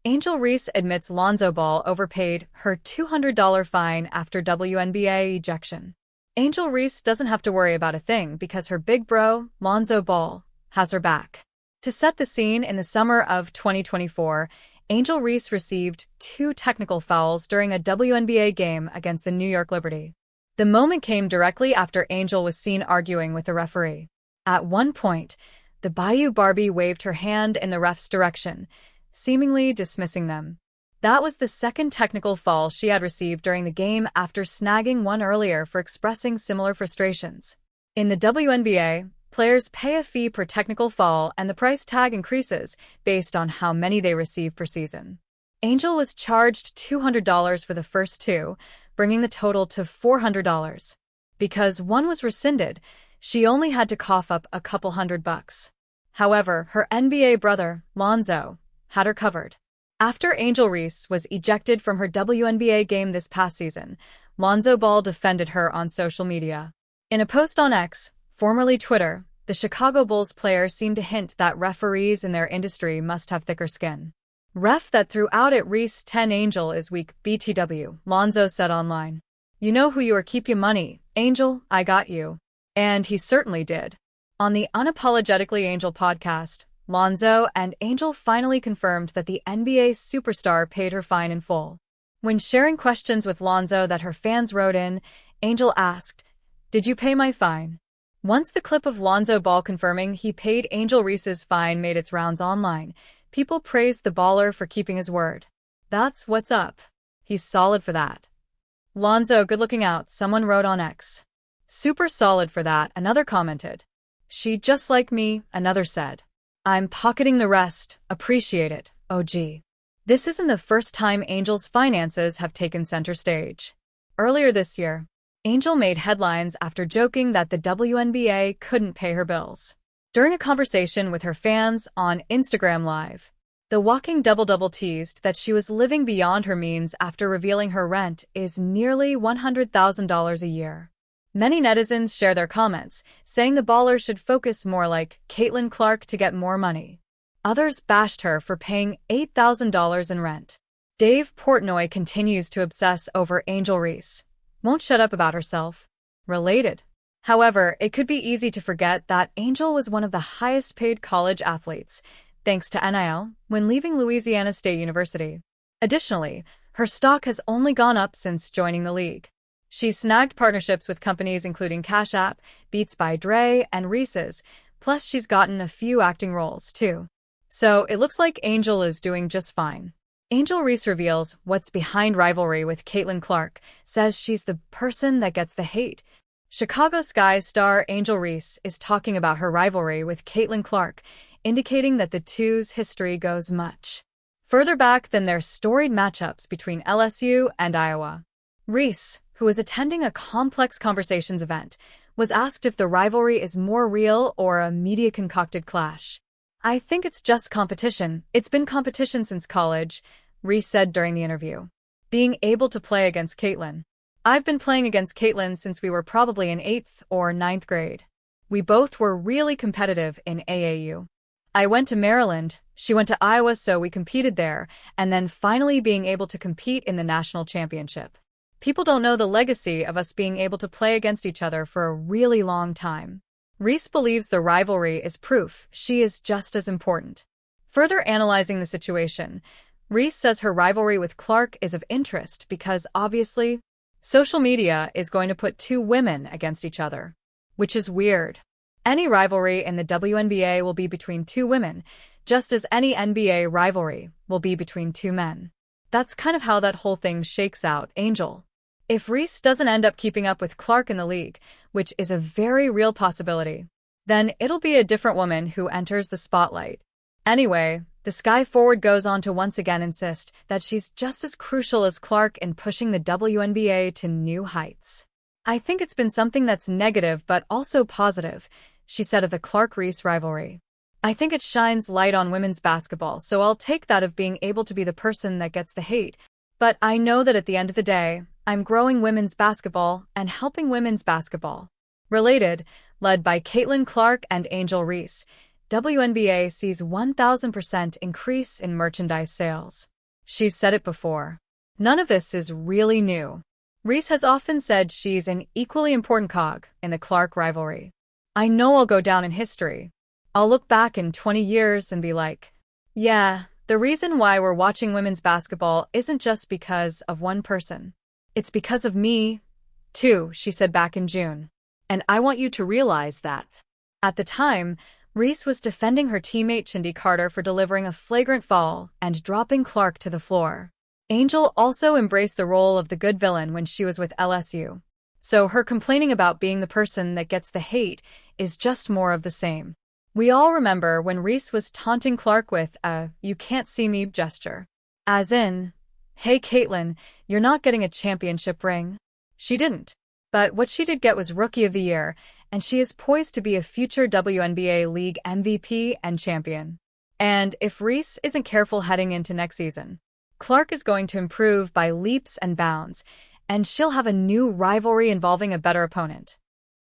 Angel Reese admits Lonzo Ball overpaid her $200 fine after WNBA ejection. Angel Reese doesn't have to worry about a thing because her big bro, Lonzo Ball, has her back. To set the scene, in the summer of 2024, Angel Reese received 2 technical fouls during a WNBA game against the New York Liberty. The moment came directly after Angel was seen arguing with the referee. At one point, the Bayou Barbie waved her hand in the ref's direction, seemingly dismissing them. That was the second technical foul she had received during the game after snagging one earlier for expressing similar frustrations. In the WNBA, players pay a fee per technical foul and the price tag increases based on how many they receive per season. Angel was charged $200 for the first 2, bringing the total to $400. Because one was rescinded, she only had to cough up a couple $100. However, her NBA brother, Lonzo, had her covered. After Angel Reese was ejected from her WNBA game this past season, Lonzo Ball defended her on social media. In a post on X, formerly Twitter, the Chicago Bulls player seemed to hint that referees in their industry must have thicker skin. "Ref that threw out at Reese 10 Angel is weak, BTW," Lonzo said online. "You know who you are, keep your money, Angel, I got you." And he certainly did. On the Unapologetically Angel podcast, Lonzo and Angel finally confirmed that the NBA superstar paid her fine in full. When sharing questions with Lonzo that her fans wrote in, Angel asked, "Did you pay my fine?" Once the clip of Lonzo Ball confirming he paid Angel Reese's fine made its rounds online, people praised the baller for keeping his word. "That's what's up. He's solid for that." "Lonzo, good looking out," someone wrote on X. "Super solid for that," another commented. "She just like me," another said. "I'm pocketing the rest, appreciate it, OG." This isn't the first time Angel's finances have taken center stage. Earlier this year, Angel made headlines after joking that the WNBA couldn't pay her bills. During a conversation with her fans on Instagram Live, the walking double-double teased that she was living beyond her means after revealing her rent is nearly $100,000 a year. Many netizens share their comments, saying the baller should focus more like Caitlin Clark to get more money. Others bashed her for paying $8,000 in rent. Dave Portnoy continues to obsess over Angel Reese. Won't shut up about herself. Related. However, it could be easy to forget that Angel was one of the highest-paid college athletes, thanks to NIL, when leaving Louisiana State University. Additionally, her stock has only gone up since joining the league. She's snagged partnerships with companies including Cash App, Beats by Dre, and Reese's, plus she's gotten a few acting roles, too. So it looks like Angel is doing just fine. Angel Reese reveals what's behind rivalry with Caitlin Clark, says she's the person that gets the hate. Chicago Sky star Angel Reese is talking about her rivalry with Caitlin Clark, indicating that the two's history goes much further back than their storied matchups between LSU and Iowa. Reese, who was attending a Complex Conversations event, was asked if the rivalry is more real or a media-concocted clash. "I think it's just competition. It's been competition since college," Reese said during the interview. "Being able to play against Caitlin. I've been playing against Caitlin since we were probably in 8th or 9th grade. We both were really competitive in AAU. I went to Maryland, she went to Iowa, so we competed there, and then finally being able to compete in the national championship. People don't know the legacy of us being able to play against each other for a really long time." Reese believes the rivalry is proof she is just as important. Further analyzing the situation, Reese says her rivalry with Clark is of interest because, obviously, social media is going to put 2 women against each other, which is weird. Any rivalry in the WNBA will be between 2 women, just as any NBA rivalry will be between 2 men. That's kind of how that whole thing shakes out, Angel. If Reese doesn't end up keeping up with Clark in the league, which is a very real possibility, then it'll be a different woman who enters the spotlight. Anyway, the Sky Forward goes on to once again insist that she's just as crucial as Clark in pushing the WNBA to new heights. "I think it's been something that's negative but also positive," she said of the Clark-Reese rivalry. "I think it shines light on women's basketball, so I'll take that of being able to be the person that gets the hate. But I know that at the end of the day, I'm growing women's basketball and helping women's basketball." Related, led by Caitlin Clark and Angel Reese, WNBA sees 1,000% increase in merchandise sales. She's said it before. None of this is really new. Reese has often said she's an equally important cog in the Clark rivalry. I know I'll go down in history. I'll look back in 20 years and be like, yeah, the reason why we're watching women's basketball isn't just because of one person. It's because of me, too, she said back in June. And I want you to realize that. At the time, Reese was defending her teammate Chindi Carter for delivering a flagrant foul and dropping Clark to the floor. Angel also embraced the role of the good villain when she was with LSU. So her complaining about being the person that gets the hate is just more of the same. We all remember when Reese was taunting Clark with a "you can't see me" gesture. As in, hey Caitlin, you're not getting a championship ring. She didn't. But what she did get was Rookie of the Year, and she is poised to be a future WNBA League MVP and champion. And if Reese isn't careful heading into next season, Clark is going to improve by leaps and bounds, and she'll have a new rivalry involving a better opponent.